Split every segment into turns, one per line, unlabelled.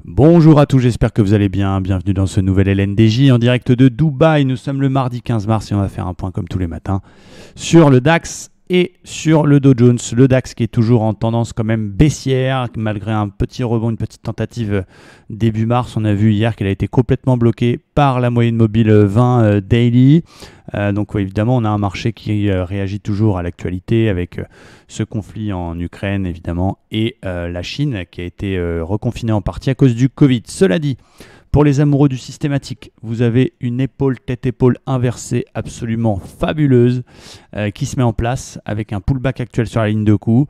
Bonjour à tous, j'espère que vous allez bien. Bienvenue dans ce nouvel LNDJ en direct de Dubaï. Nous sommes le mardi 15 mars et on va faire un point comme tous les matins sur le DAX et sur le Dow Jones. Le DAX qui est toujours en tendance quand même baissière malgré un petit rebond, une petite tentative début mars. On a vu hier qu'elle a été complètement bloquée par la moyenne mobile 20 daily. Donc évidemment, on a un marché qui réagit toujours à l'actualité avec ce conflit en Ukraine évidemment et la Chine qui a été reconfinée en partie à cause du Covid. Cela dit, pour les amoureux du systématique, vous avez une épaule tête-épaule inversée absolument fabuleuse qui se met en place avec un pullback actuel sur la ligne de coup.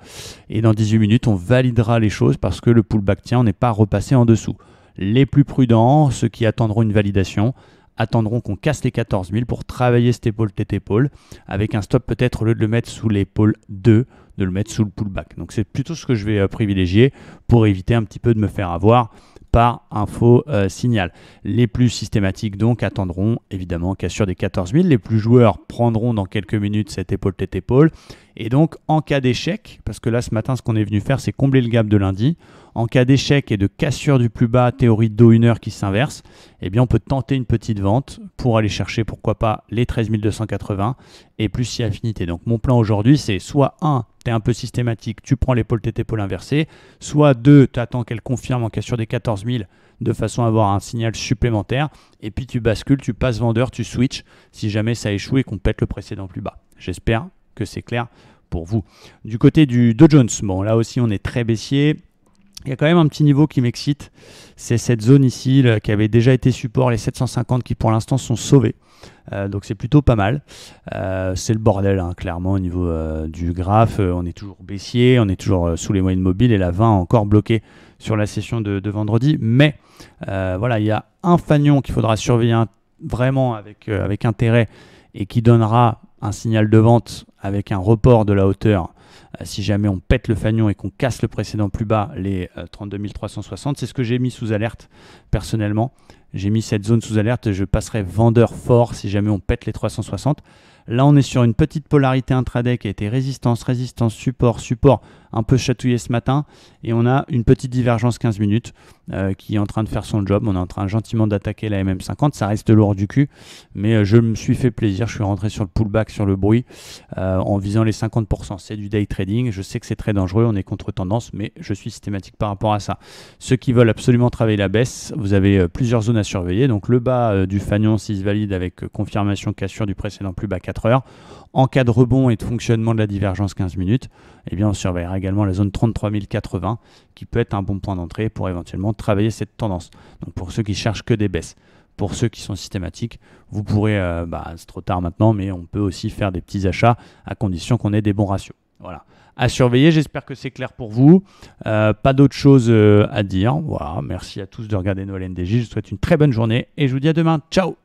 Et dans 18 minutes, on validera les choses parce que le pullback tient, on n'est pas repassé en dessous. Les plus prudents, ceux qui attendront une validation, attendront qu'on casse les 14 000 pour travailler cette épaule tête-épaule avec un stop peut-être au lieu de le mettre sous l'épaule 2, de le mettre sous le pullback. Donc c'est plutôt ce que je vais privilégier pour éviter un petit peu de me faire avoir par un faux signal. Les plus systématiques donc attendront évidemment cassure des 14 000. Les plus joueurs prendront dans quelques minutes cette épaule tête-épaule. Et donc en cas d'échec, parce que là ce matin ce qu'on est venu faire c'est combler le gap de lundi, en cas d'échec et de cassure du plus bas, théorie de dos 1 heure qui s'inverse, eh bien on peut tenter une petite vente pour aller chercher pourquoi pas les 13 280 et plus si affinité. Donc mon plan aujourd'hui c'est soit 1, tu es un peu systématique, tu prends l'épaule tête-épaule inversée, soit 2, tu attends qu'elle confirme en cassure des 14 000 de façon à avoir un signal supplémentaire et puis tu bascules, tu passes vendeur, tu switches si jamais ça échoue et qu'on pète le précédent plus bas. J'espère que c'est clair pour vous. Du côté du Dow Jones, bon là aussi on est très baissier. Il y a quand même un petit niveau qui m'excite, c'est cette zone ici là, qui avait déjà été support, les 750 qui pour l'instant sont sauvés. Donc c'est plutôt pas mal. C'est le bordel hein, clairement au niveau du graphe. On est toujours baissier, on est toujours sous les moyennes mobiles et la 20 encore bloquée sur la session de vendredi. Mais voilà, il y a un fanion qu'il faudra surveiller vraiment avec intérêt et qui donnera un signal de vente avec un report de la hauteur si jamais on pète le fanion et qu'on casse le précédent plus bas, les 32 360. C'est ce que j'ai mis sous alerte personnellement. J'ai mis cette zone sous alerte, je passerai vendeur fort si jamais on pète les 360. Là, on est sur une petite polarité intraday qui a été résistance, résistance, support, support, un peu chatouillé ce matin. Et on a une petite divergence 15 minutes qui est en train de faire son job. On est en train gentiment d'attaquer la MM50. Ça reste lourd du cul, mais je me suis fait plaisir. Je suis rentré sur le pullback, sur le bruit, en visant les 50%. C'est du day trading. Je sais que c'est très dangereux. On est contre tendance, mais je suis systématique par rapport à ça. Ceux qui veulent absolument travailler la baisse, vous avez plusieurs zones à surveiller. Donc le bas du fanion, s'il se valide avec confirmation cassure du précédent plus bas 4 heures. En cas de rebond et de fonctionnement de la divergence 15 minutes, eh bien on surveillera également la zone 33 080 qui peut être un bon point d'entrée pour éventuellement travailler cette tendance. Donc pour ceux qui cherchent que des baisses. Pour ceux qui sont systématiques, vous pourrez, c'est trop tard maintenant, mais on peut aussi faire des petits achats à condition qu'on ait des bons ratios. Voilà. À surveiller, j'espère que c'est clair pour vous. Pas d'autre chose à dire. Voilà. Merci à tous de regarder nos LNDJ. Je vous souhaite une très bonne journée et je vous dis à demain. Ciao!